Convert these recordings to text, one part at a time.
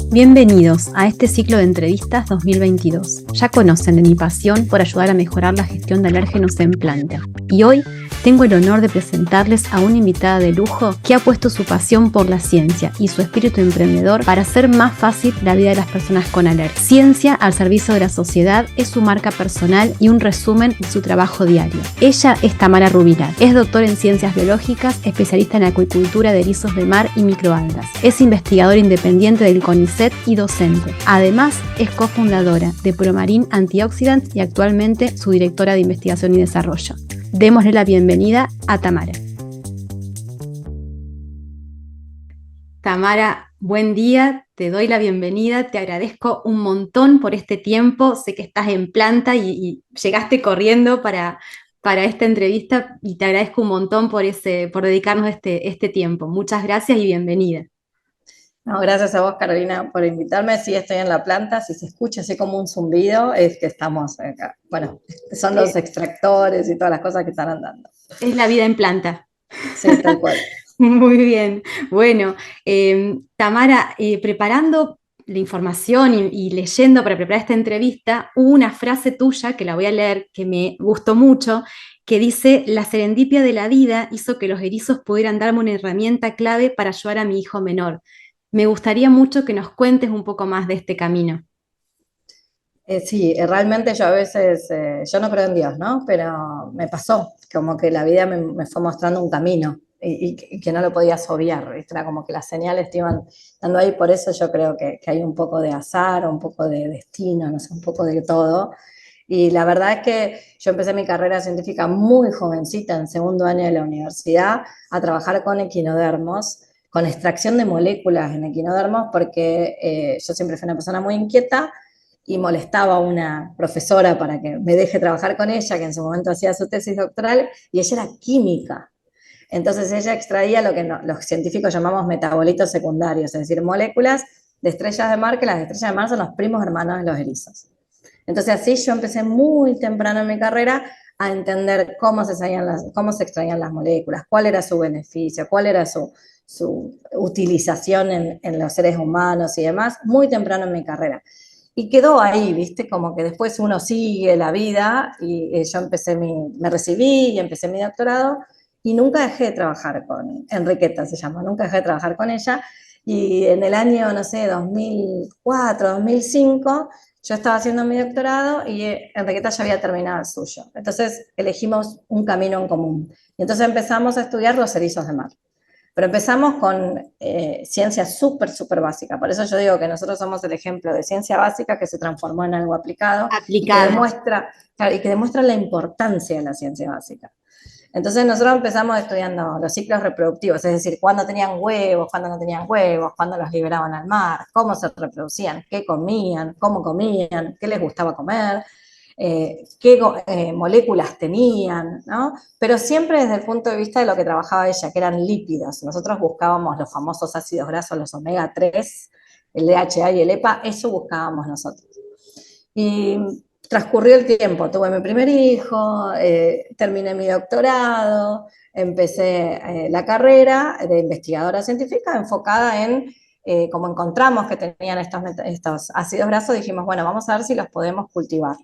Bienvenidos a este ciclo de entrevistas 2022. Ya conocen de mi pasión por ayudar a mejorar la gestión de alérgenos en planta. Y hoy tengo el honor de presentarles a una invitada de lujo que ha puesto su pasión por la ciencia y su espíritu emprendedor para hacer más fácil la vida de las personas con alergia. Ciencia al servicio de la sociedad es su marca personal y un resumen de su trabajo diario. Ella es Tamara Rubilar. Es doctora en ciencias biológicas, especialista en acuicultura de erizos de mar y microalgas. Es investigadora independiente del CONICET y docente. Además, es cofundadora de Promarine Antioxidants y actualmente su directora de investigación y desarrollo. Démosle la bienvenida a Tamara. Tamara, buen día, te doy la bienvenida, te agradezco un montón por este tiempo, sé que estás en planta y llegaste corriendo para esta entrevista y te agradezco un montón por dedicarnos este tiempo. Muchas gracias y bienvenida. No, gracias a vos, Carolina, por invitarme. Sí, estoy en la planta. Si se escucha así como un zumbido, es que estamos acá. Bueno, son los extractores y todas las cosas que están andando. Es la vida en planta. Sí, tal cual. Muy bien. Bueno, Tamara, preparando la información y leyendo para preparar esta entrevista, hubo una frase tuya que la voy a leer que me gustó mucho, que dice: la serendipia de la vida hizo que los erizos pudieran darme una herramienta clave para ayudar a mi hijo menor. Me gustaría mucho que nos cuentes un poco más de este camino. Sí, realmente yo a veces, yo no creo en Dios, ¿no? Pero me pasó, como que la vida me fue mostrando un camino y que no lo podías obviar, ¿viste? Era como que las señales te iban dando ahí, por eso yo creo que hay un poco de azar, un poco de destino, no sé, un poco de todo. Y la verdad es que yo empecé mi carrera científica muy jovencita, en segundo año de la universidad, a trabajar con equinodermos, con extracción de moléculas en equinodermos, porque yo siempre fui una persona muy inquieta y molestaba a una profesora para que me deje trabajar con ella, que en su momento hacía su tesis doctoral, y ella era química. Entonces ella extraía lo que los científicos llamamos metabolitos secundarios, es decir, moléculas de estrellas de mar, que las estrellas de mar son los primos hermanos de los erizos. Entonces así yo empecé muy temprano en mi carrera a entender cómo se extraían las moléculas, cuál era su beneficio, cuál era su utilización en los seres humanos y demás, muy temprano en mi carrera. Y quedó ahí, ¿viste? Como que después uno sigue la vida y yo me recibí y empecé mi doctorado y nunca dejé de trabajar con Enriqueta, se llama, nunca dejé de trabajar con ella. Y en el año, no sé, 2004, 2005, yo estaba haciendo mi doctorado y Enriqueta ya había terminado el suyo. Entonces elegimos un camino en común. Y entonces empezamos a estudiar los erizos de mar. Pero empezamos con ciencia súper básica. Por eso yo digo que nosotros somos el ejemplo de ciencia básica que se transformó en algo aplicado y que demuestra la importancia de la ciencia básica. Entonces nosotros empezamos estudiando los ciclos reproductivos, es decir, cuándo tenían huevos, cuándo no tenían huevos, cuándo los liberaban al mar, cómo se reproducían, qué comían, cómo comían, qué les gustaba comer, qué moléculas tenían, ¿no? Pero siempre desde el punto de vista de lo que trabajaba ella, que eran lípidos. Nosotros buscábamos los famosos ácidos grasos, los omega 3, el DHA y el EPA, eso buscábamos nosotros. Y transcurrió el tiempo, tuve mi primer hijo, terminé mi doctorado, empecé la carrera de investigadora científica enfocada en, como encontramos que tenían estos ácidos grasos, dijimos, bueno, vamos a ver si los podemos cultivar.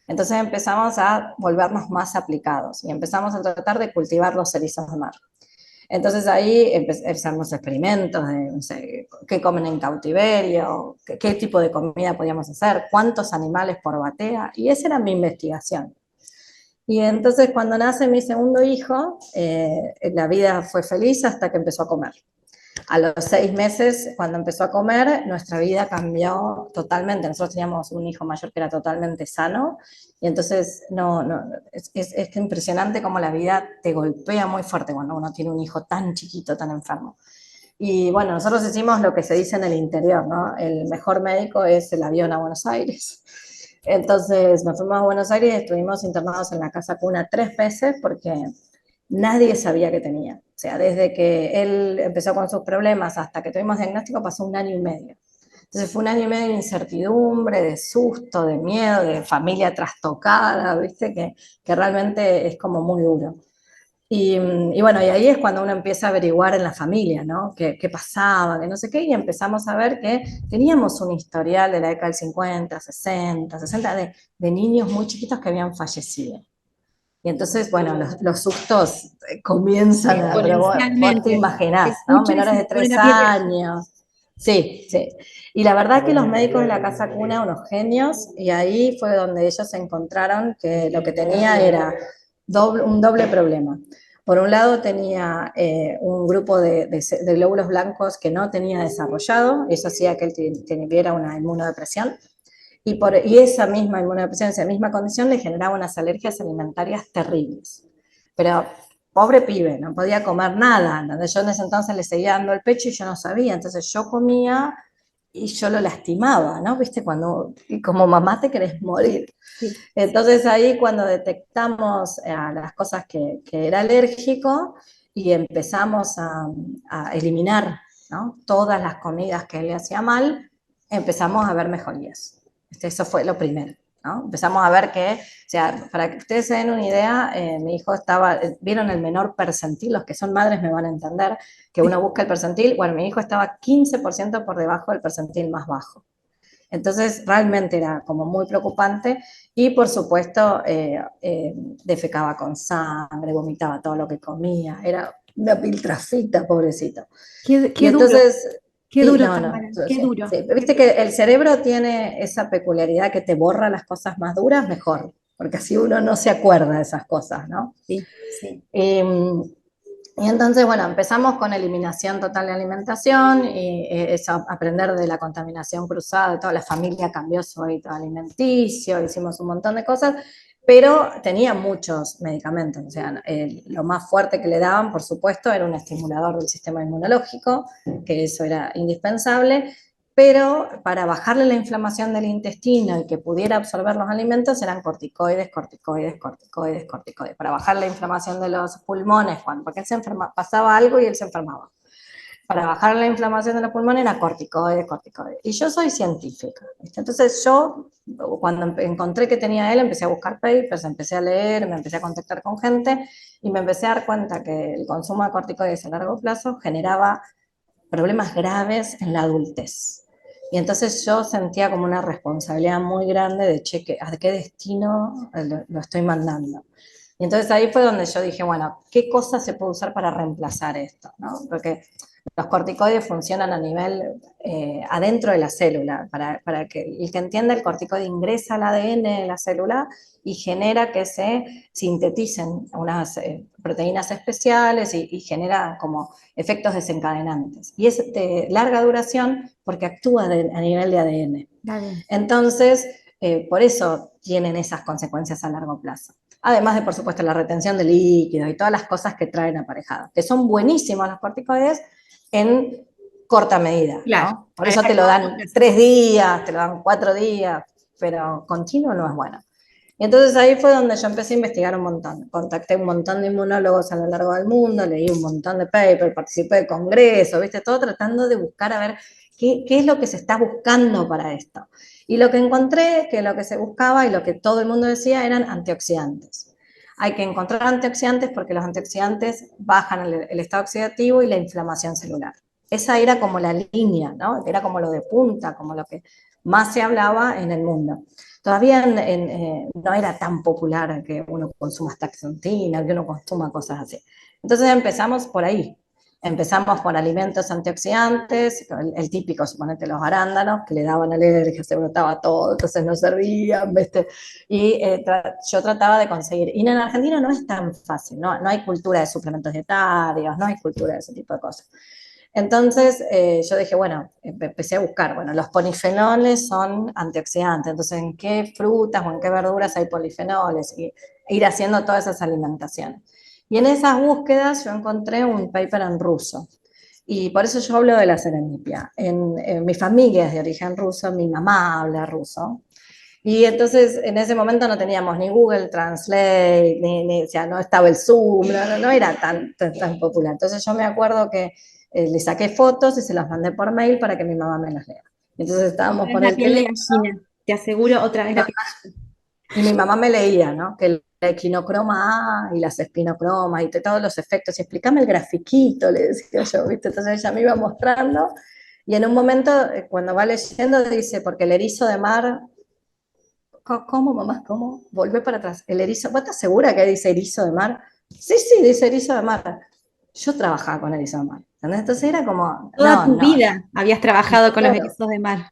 Entonces empezamos a volvernos más aplicados y empezamos a tratar de cultivar los erizos de mar. Entonces ahí empezamos experimentos de, no sé, qué comen en cautiverio, qué tipo de comida podíamos hacer, cuántos animales por batea, y esa era mi investigación. Y entonces cuando nace mi segundo hijo, la vida fue feliz hasta que empezó a comer. A los 6 meses, cuando empezó a comer, nuestra vida cambió totalmente. Nosotros teníamos un hijo mayor que era totalmente sano, y entonces es impresionante cómo la vida te golpea muy fuerte cuando uno tiene un hijo tan chiquito, tan enfermo. Y bueno, nosotros hicimos lo que se dice en el interior, ¿no? El mejor médico es el avión a Buenos Aires. Entonces nos fuimos a Buenos Aires y estuvimos internados en la casa cuna 3 veces porque nadie sabía que tenía. O sea, desde que él empezó con sus problemas hasta que tuvimos diagnóstico pasó 1 año y medio. Entonces fue 1 año y medio de incertidumbre, de susto, de miedo, de familia trastocada, ¿viste? Que realmente es como muy duro. Y bueno, y ahí es cuando uno empieza a averiguar en la familia, ¿no? ¿Qué pasaba, que no sé qué, y empezamos a ver que teníamos un historial de la década del 50, 60, 60 de niños muy chiquitos que habían fallecido. Y entonces, bueno, los sustos comienzan a, pero vos te Exponencialmente. Se imaginás, ¿no? escucha y Menores se de me pone 3 la piel de años. Sí, sí. Y la verdad que los médicos de la Casa Cuna, unos genios, y ahí fue donde ellos encontraron que lo que tenía era un doble problema. Por un lado tenía un grupo de glóbulos blancos que no tenía desarrollado, eso hacía que él tuviera una inmunodepresión, y esa misma inmunodepresión, esa misma condición le generaba unas alergias alimentarias terribles. Pero pobre pibe, no podía comer nada. Entonces yo en ese entonces le seguía dando el pecho y yo no sabía. Entonces yo comía y yo lo lastimaba, ¿no? Viste, cuando y como mamá te querés morir. sí. Entonces ahí cuando detectamos las cosas que era alérgico y empezamos a eliminar, ¿no? Todas las comidas que él le hacía mal, empezamos a ver mejorías. Eso fue lo primero, ¿no? Empezamos a ver que, o sea, para que ustedes se den una idea, mi hijo estaba, vieron el menor percentil, los que son madres me van a entender, que uno busca el percentil, bueno, mi hijo estaba 15% por debajo del percentil más bajo. Entonces, realmente era como muy preocupante y, por supuesto, defecaba con sangre, vomitaba todo lo que comía, era una piltrafita, pobrecito. Qué, Y qué duro, entonces, qué sí, duro, no, no, Tamara, qué sí, duro. sí. Viste que el cerebro tiene esa peculiaridad que te borra las cosas más duras mejor, porque así uno no se acuerda de esas cosas, ¿no? Sí, sí. Y entonces, bueno, empezamos con eliminación total de alimentación y eso, aprender de la contaminación cruzada, toda la familia cambió su hábito alimenticio, hicimos un montón de cosas, pero tenía muchos medicamentos, o sea, lo más fuerte que le daban, por supuesto, era un estimulador del sistema inmunológico, que eso era indispensable, pero para bajarle la inflamación del intestino y que pudiera absorber los alimentos eran corticoides, corticoides, corticoides, corticoides, para bajar la inflamación de los pulmones, porque él pasaba algo y él se enfermaba. Para bajar la inflamación de los pulmones era corticoides, corticoides. Y yo soy científica, ¿viste? Entonces yo, cuando encontré que tenía él, empecé a buscar papers, empecé a leer, me empecé a contactar con gente y me empecé a dar cuenta que el consumo de corticoides a largo plazo generaba problemas graves en la adultez. Y entonces yo sentía como una responsabilidad muy grande de, che, ¿a qué destino lo estoy mandando? Y entonces ahí fue donde yo dije, bueno, ¿qué cosa se puede usar para reemplazar esto? ¿No? Porque los corticoides funcionan a nivel adentro de la célula. Para que el que entienda, el corticoide ingresa al ADN de la célula y genera que se sinteticen unas proteínas especiales y genera como efectos desencadenantes. Y es de larga duración porque actúa a nivel de ADN. Dale. Entonces, por eso tienen esas consecuencias a largo plazo. Además de, por supuesto, la retención de líquidos y todas las cosas que traen aparejadas, que son buenísimos los corticoides en corta medida, Claro, ¿no? Por eso a te lo corto dan plazo. 3 días, te lo dan 4 días, pero continuo no es bueno. Y entonces ahí fue donde yo empecé a investigar un montón. Contacté un montón de inmunólogos a lo largo del mundo, leí un montón de papers, participé de congresos, ¿viste? Todo tratando de buscar a ver qué es lo que se está buscando para esto. Y lo que encontré, que lo que se buscaba y lo que todo el mundo decía eran antioxidantes. Hay que encontrar antioxidantes porque los antioxidantes bajan el estado oxidativo y la inflamación celular. Esa era como la línea, ¿no? Era como lo de punta, como lo que más se hablaba en el mundo. Todavía no era tan popular que uno consuma astaxantina, que uno consuma cosas así. Entonces empezamos por ahí. Empezamos por alimentos antioxidantes, el típico, suponete los arándanos, que le daban alergia, se brotaba todo, entonces no servían, ¿viste? Y yo trataba de conseguir. Y en Argentina no es tan fácil, no hay cultura de suplementos dietarios, no hay cultura de ese tipo de cosas. Entonces yo dije, bueno, empecé a buscar, bueno, los polifenoles son antioxidantes, entonces en qué frutas o en qué verduras hay polifenoles y ir haciendo todas esas alimentaciones. Y en esas búsquedas yo encontré un paper en ruso. Y por eso yo hablo de la serendipia. En mi familia es de origen ruso, mi mamá habla ruso. Y entonces en ese momento no teníamos ni Google Translate, o sea, no estaba el Zoom, no era tan popular. Entonces yo me acuerdo que le saqué fotos y se las mandé por mail para que mi mamá me las lea. Entonces estábamos Otra vez por la el piel de teléfono. gallina. Te aseguro otra vez la piel de gallina. Y mi mamá me leía, ¿no? Que la equinocroma A y las espinocromas y todos los efectos. Y explícame el grafiquito, le decía yo, ¿viste? Entonces ella me iba mostrando. Y en un momento, cuando va leyendo, dice, porque el erizo de mar. ¿Cómo, mamá? ¿Cómo? Volvé para atrás. El erizo. ¿Vos estás segura que dice erizo de mar? Sí, sí, dice erizo de mar. Yo trabajaba con erizo de mar. ¿Entendés? Entonces era como, Toda no, tu no, vida habías trabajado con los claro. erizos de mar.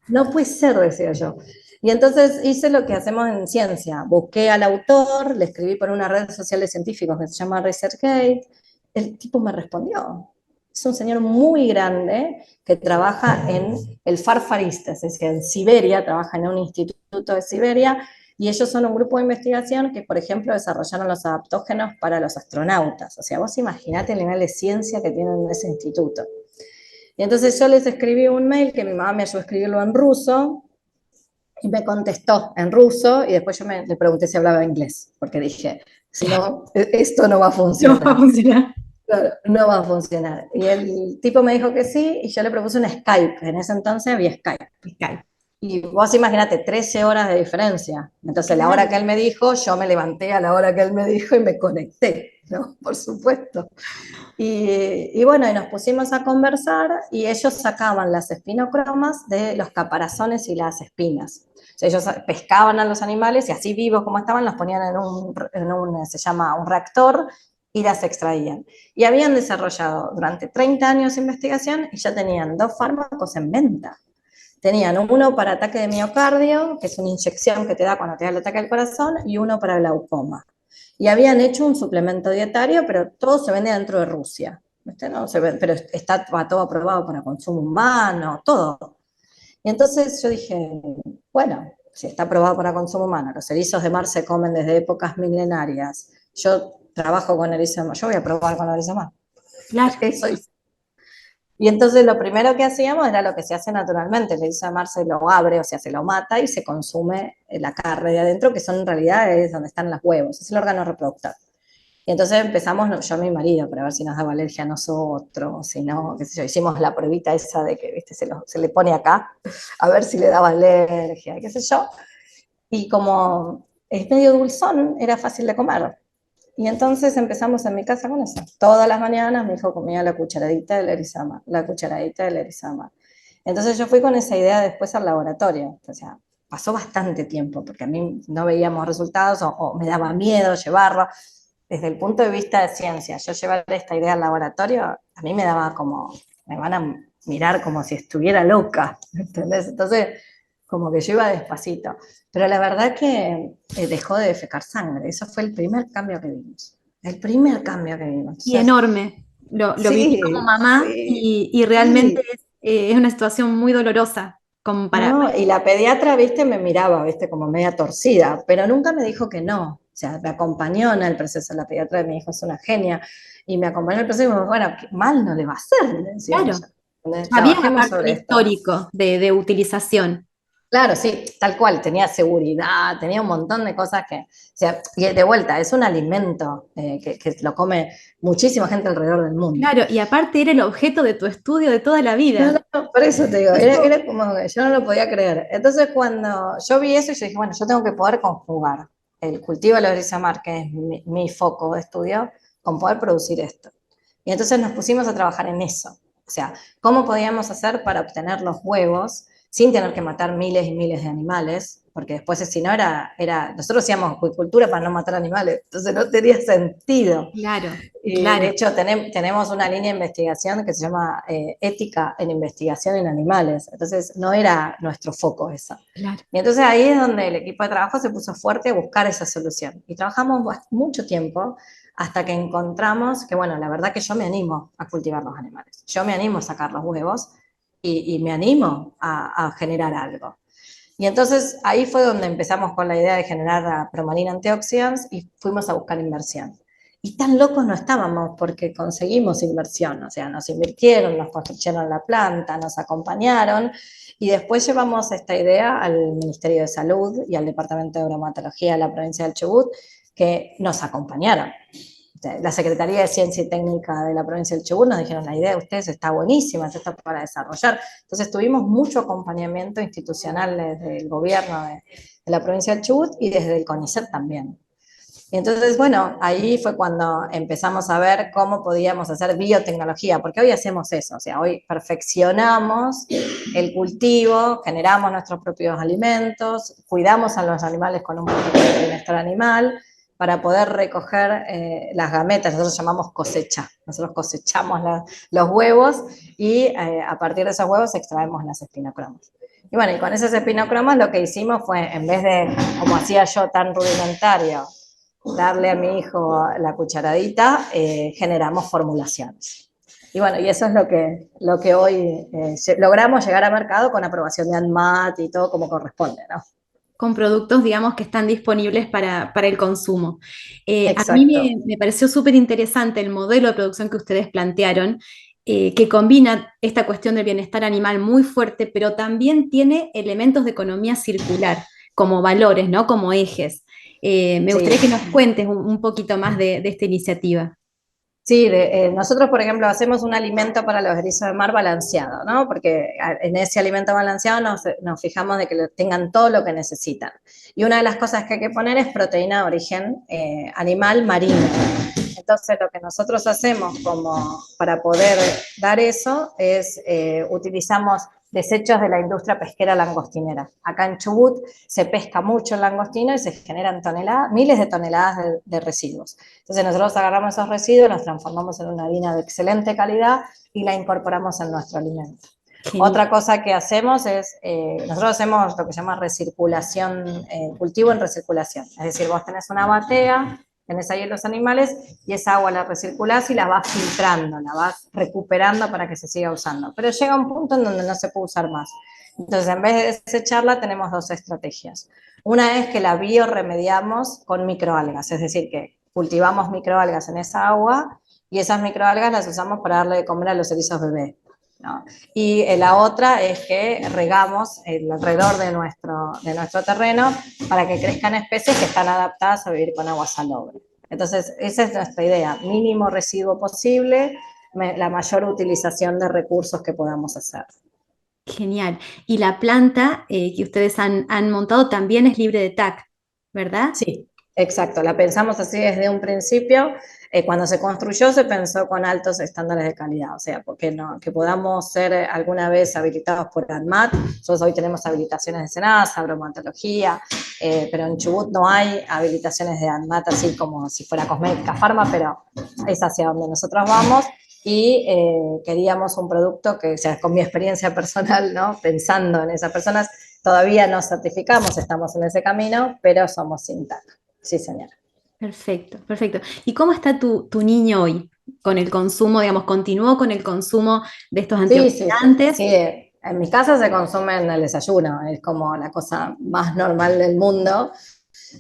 No puede ser, decía yo. Y entonces hice lo que hacemos en ciencia. Busqué al autor, le escribí por una red social de científicos que se llama ResearchGate. El tipo me respondió. Es un señor muy grande que trabaja en el Far East, es decir, en Siberia, trabaja en un instituto de Siberia, y ellos son un grupo de investigación que, por ejemplo, desarrollaron los adaptógenos para los astronautas. O sea, vos imaginate el nivel de ciencia que tienen en ese instituto. Y entonces yo les escribí un mail que mi mamá me ayudó a escribirlo en ruso y me contestó en ruso y después le pregunté si hablaba inglés, porque dije, si no, esto no va a No va a funcionar. funcionar. Claro, no va a funcionar. Y el tipo me dijo que sí y yo le propuse un Skype. En ese entonces había Skype. Skype. Y vos imagínate, 13 horas de diferencia. Entonces, la hora Claro. que él me dijo, yo me levanté a la hora que él me dijo y me conecté, ¿no? Por supuesto. Y bueno, y nos pusimos a conversar y ellos sacaban las espinocromas de los caparazones y las espinas. O sea, ellos pescaban a los animales y así vivos como estaban, los ponían se llama un reactor y las extraían. Y habían desarrollado durante 30 años de investigación y ya tenían 2 fármacos en venta. Tenían uno para ataque de miocardio, que es una inyección que te da cuando te da el ataque al corazón, y uno para glaucoma. Y habían hecho un suplemento dietario, pero todo se vende dentro de Rusia. No se vende, pero está todo aprobado para consumo humano, todo. Y entonces yo dije, bueno, si está aprobado para consumo humano, los erizos de mar se comen desde épocas milenarias, yo trabajo con erizos de mar, yo voy a probar con erizos de mar. Claro. Eso hice. Y entonces lo primero que hacíamos era lo que se hace naturalmente, el erizo de mar se lo abre, o sea, se lo mata y se consume la carne de adentro, que son en realidad es donde están los huevos, es el órgano reproductor. Y entonces empezamos, yo y mi marido, para ver si nos daba alergia a nosotros, si no, qué sé yo, hicimos la pruebita esa de que, viste, se le pone acá, a ver si le daba alergia, qué sé yo. Y como es medio dulzón, era fácil de comer. Y entonces empezamos en mi casa con eso. Todas las mañanas mi hijo comía la cucharadita del erizama, la cucharadita del erizama. Entonces yo fui con esa idea después al laboratorio. O sea, pasó bastante tiempo porque a mí no veíamos resultados o me daba miedo llevarlo. Desde el punto de vista de ciencia, yo llevar esta idea al laboratorio, a mí me daba como, me van a mirar como si estuviera loca, ¿entendés? Entonces, como que yo iba despacito. Pero la verdad que dejó de defecar sangre. Eso fue el primer cambio que vimos. El primer cambio que vimos. Y Entonces, enorme. Lo viví como sí, mamá sí, y realmente sí. es una situación muy dolorosa como No, y la pediatra, viste, me miraba, viste, como media torcida, pero nunca me dijo que no. O sea, me acompañó en el proceso. La pediatra de mi hijo es una genia. Y me acompañó en el proceso y me dijo, bueno, mal no le va a hacer, le decía claro, ella. Entonces, ya había trabajemos aparte un sobre esto. histórico de utilización. Claro, sí, tal cual, tenía seguridad, tenía un montón de cosas que, o sea, y de vuelta, es un alimento que lo come muchísima gente alrededor del mundo. Claro, y aparte era el objeto de tu estudio de toda la No, vida. no, por eso te digo, Eso, era como que yo no lo podía creer. Entonces cuando yo vi eso, yo dije, bueno, yo tengo que poder conjugar el cultivo de la brizamar, que es mi foco de estudio, con poder producir esto. Y entonces nos pusimos a trabajar en eso. O sea, ¿cómo podíamos hacer para obtener los huevos sin tener que matar miles y miles de animales? Porque después, si no, nosotros hacíamos acuicultura para no matar animales, entonces no tenía sentido. claro, Y de claro, hecho, tenemos una línea de investigación que se llama Ética en Investigación en Animales. Entonces, no era nuestro foco eso. claro. Y entonces ahí es donde el equipo de trabajo se puso fuerte a buscar esa solución. Y trabajamos mucho tiempo hasta que encontramos que, bueno, la verdad que yo me animo a cultivar los animales. Yo me animo a sacar los huevos y me animo a generar algo. Y entonces ahí fue donde empezamos con la idea de generar Promalin Antioxidants y fuimos a buscar inversión. Y tan locos no estábamos porque conseguimos inversión, o sea, nos invirtieron, nos construyeron la planta, nos acompañaron y después llevamos esta idea al Ministerio de Salud y al Departamento de Bromatología de la provincia del Chubut, que nos acompañaron. la Secretaría de Ciencia y Técnica de la provincia del Chubut nos dijeron, la idea de ustedes está buenísima, esto está para desarrollar. Entonces tuvimos mucho acompañamiento institucional desde el gobierno de la provincia del Chubut y desde el CONICET también. Y entonces, bueno, ahí fue cuando empezamos a ver cómo podíamos hacer biotecnología, porque hoy hacemos eso, o sea, hoy perfeccionamos el cultivo, generamos nuestros propios alimentos, cuidamos a los animales con un protocolo de bienestar animal, para poder recoger las gametas, nosotros llamamos cosecha, nosotros cosechamos los huevos y a partir de esos huevos extraemos las espinocromas. Y bueno, y con esas espinocromas lo que hicimos fue, en vez de, como hacía yo tan rudimentario, darle a mi hijo la cucharadita, generamos formulaciones. Y bueno, y eso es lo que hoy logramos llegar a mercado con aprobación de ANMAT y todo como corresponde, ¿no? Con productos, digamos, que están disponibles para el consumo. A mí Exacto. me pareció súper interesante el modelo de producción que ustedes plantearon, que combina esta cuestión del bienestar animal muy fuerte, pero también tiene elementos de economía circular, como valores, ¿no? Como ejes. Me Sí. gustaría que nos cuentes un poquito más de esta iniciativa. Sí, nosotros, por ejemplo, hacemos un alimento para los erizos de mar balanceado, ¿no? Porque en ese alimento balanceado nos fijamos de que tengan todo lo que necesitan. Y una de las cosas que hay que poner es proteína de origen animal marino. Entonces, lo que nosotros hacemos como para poder dar eso es utilizamos desechos de la industria pesquera langostinera. Acá en Chubut se pesca mucho el langostino y se generan toneladas, miles de toneladas de residuos. Entonces nosotros agarramos esos residuos, los transformamos en una harina de excelente calidad y la incorporamos en nuestro alimento. Genial. Otra cosa que hacemos es, nosotros hacemos lo que se llama recirculación, cultivo en recirculación. Es decir, vos tenés una batea, tenés ahí los animales y esa agua la recirculás y la vas filtrando, la vas recuperando para que se siga usando. Pero llega un punto en donde no se puede usar más. Entonces, en vez de desecharla, tenemos dos estrategias. Una es que la bioremediamos con microalgas, es decir, que cultivamos microalgas en esa agua y esas microalgas las usamos para darle de comer a los erizos bebés, ¿no? Y la otra es que regamos alrededor de nuestro terreno para que crezcan especies que están adaptadas a vivir con agua salobre. Entonces, esa es nuestra idea, mínimo residuo posible, la mayor utilización de recursos que podamos hacer. Genial. Y la planta que ustedes han montado también es libre de TAC, ¿verdad? Sí, exacto, la pensamos así desde un principio. Cuando se construyó se pensó con altos estándares de calidad, o sea, porque no, que podamos ser alguna vez habilitados por ANMAT. Nosotros hoy tenemos habilitaciones de SENASA, bromatología, pero en Chubut no hay habilitaciones de ANMAT así como si fuera cosmética, farma, pero es hacia donde nosotros vamos. Y queríamos un producto que, o sea, con mi experiencia personal, ¿no? Pensando en esas personas, todavía no certificamos, estamos en ese camino, pero somos sin TAC. Sí, señora. Perfecto, perfecto. ¿Y cómo está tu niño hoy con el consumo, digamos, continuó con el consumo de estos Sí, sí, sí, antioxidantes? sí. En mi casa se consume en el desayuno, es como la cosa más normal del mundo.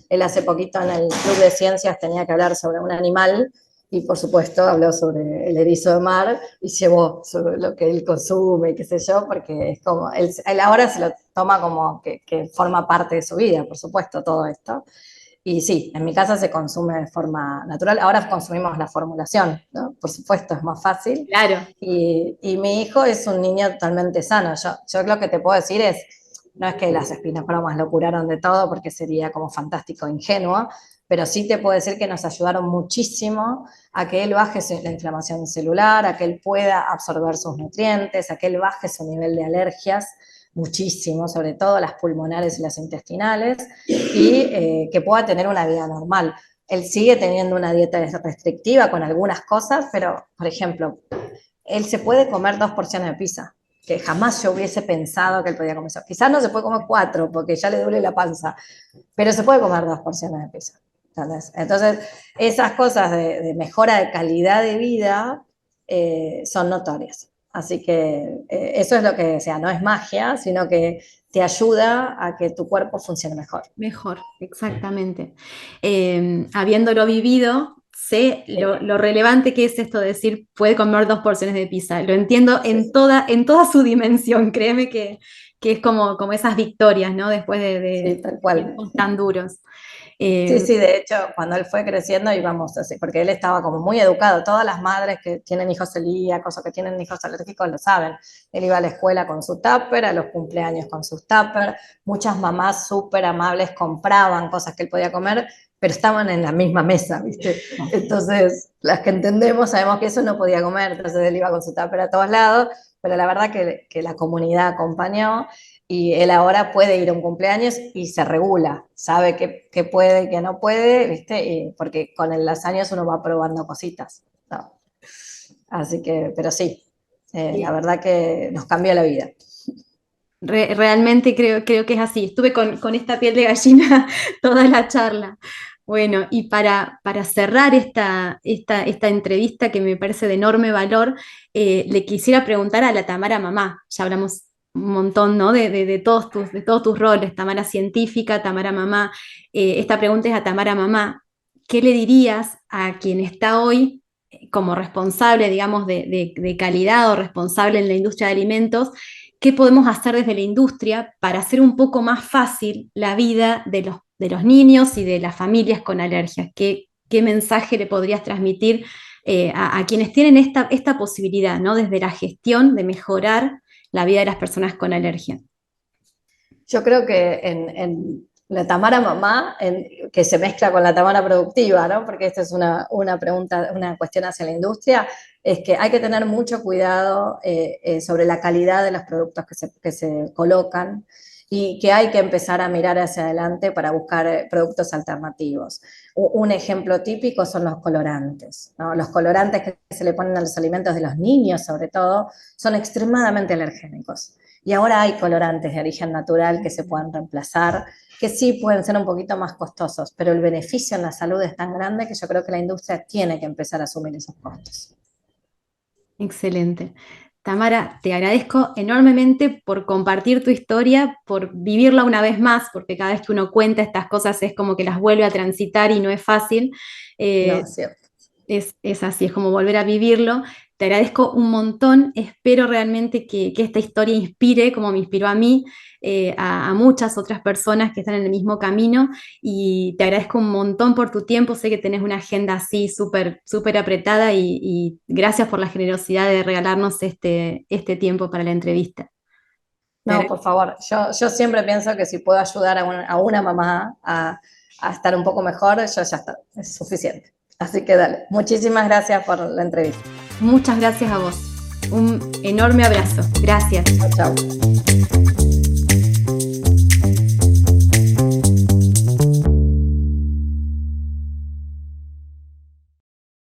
Él hace poquito en el Club de Ciencias tenía que hablar sobre un animal y por supuesto habló sobre el erizo de mar y llevó sobre lo que él consume y qué sé yo, porque es como, él ahora se lo toma como que forma parte de su vida, por supuesto, todo esto. Y sí, en mi casa se consume de forma natural. Ahora consumimos la formulación, ¿no? Por supuesto, es más fácil. Claro, Y mi hijo es un niño totalmente sano. Yo lo que te puedo decir es, no es que las espinacromas lo curaron de todo, porque sería como fantástico, ingenuo, pero sí te puedo decir que nos ayudaron muchísimo a que él baje la inflamación celular, a que él pueda absorber sus nutrientes, a que él baje su nivel de alergias muchísimo, sobre todo las pulmonares y las intestinales, y que pueda tener una vida normal. Él sigue teniendo una dieta restrictiva con algunas cosas, pero, por ejemplo, él se puede comer 2 porciones de pizza, que jamás yo hubiese pensado que él podía comer eso. Quizás no se puede comer 4, porque ya le duele la panza, pero se puede comer 2 porciones de pizza. Entonces, esas cosas de mejora de calidad de vida son notorias. Así que eso es lo que, o sea, no es magia, sino que te ayuda a que tu cuerpo funcione mejor. mejor, exactamente. Habiéndolo vivido, sé Sí, lo relevante que es esto de decir puede comer 2 porciones de pizza. Lo entiendo sí, en toda su dimensión. Créeme que es como esas victorias, ¿no? Después sí, de tal cual. tiempos tan duros. Sí, sí, de hecho, cuando él fue creciendo íbamos así, porque él estaba como muy educado. Todas las madres que tienen hijos celíacos o que tienen hijos alérgicos lo saben. Él iba a la escuela con su tupper, a los cumpleaños con sus tupper. Muchas mamás súper amables compraban cosas que él podía comer, pero estaban en la misma mesa, ¿viste? Entonces, las que entendemos sabemos que eso no podía comer, entonces él iba con su tupper a todos lados, pero la verdad que la comunidad acompañó. Y él ahora puede ir a un cumpleaños y se regula, sabe qué puede y qué no puede, ¿viste? Porque con los años uno va probando cositas, ¿no? Así que, pero sí, la verdad que nos cambió la vida. Realmente creo que es así. Estuve con esta piel de gallina toda la charla. Bueno, y para cerrar esta entrevista que me parece de enorme valor, le quisiera preguntar a la Tamara mamá. Ya hablamos un montón, ¿no? De todos tus roles, Tamara científica, Tamara mamá. Esta pregunta es a Tamara mamá. ¿Qué le dirías a quien está hoy como responsable, digamos, de calidad o responsable en la industria de alimentos? ¿Qué podemos hacer desde la industria para hacer un poco más fácil la vida de los niños y de las familias con alergias? ¿Qué mensaje le podrías transmitir a quienes tienen esta posibilidad, ¿no? Desde la gestión de mejorar la vida de las personas con alergia? Yo creo que en la Tamara mamá, que se mezcla con la Tamara productiva, ¿no? Porque esta es una pregunta, una cuestión hacia la industria, es que hay que tener mucho cuidado sobre la calidad de los productos que se colocan y que hay que empezar a mirar hacia adelante para buscar productos alternativos. Un ejemplo típico son los colorantes, ¿no? Los colorantes que se le ponen a los alimentos de los niños, sobre todo, son extremadamente alergénicos. Y ahora hay colorantes de origen natural que se pueden reemplazar, que sí pueden ser un poquito más costosos, pero el beneficio en la salud es tan grande que yo creo que la industria tiene que empezar a asumir esos costos. Excelente. Tamara, te agradezco enormemente por compartir tu historia, por vivirla una vez más, porque cada vez que uno cuenta estas cosas es como que las vuelve a transitar y no es fácil. No, Eh, es cierto. es así, es como volver a vivirlo. Te agradezco un montón, espero realmente que esta historia inspire, como me inspiró a mí, a muchas otras personas que están en el mismo camino, y te agradezco un montón por tu tiempo. Sé que tenés una agenda así súper apretada, y gracias por la generosidad de regalarnos este tiempo para la entrevista. No, por favor, yo siempre pienso que si puedo ayudar a una mamá a estar un poco mejor, yo ya está, es suficiente. Así que dale, muchísimas gracias por la entrevista. Muchas gracias a vos. Un enorme abrazo. Gracias. Chao, chao.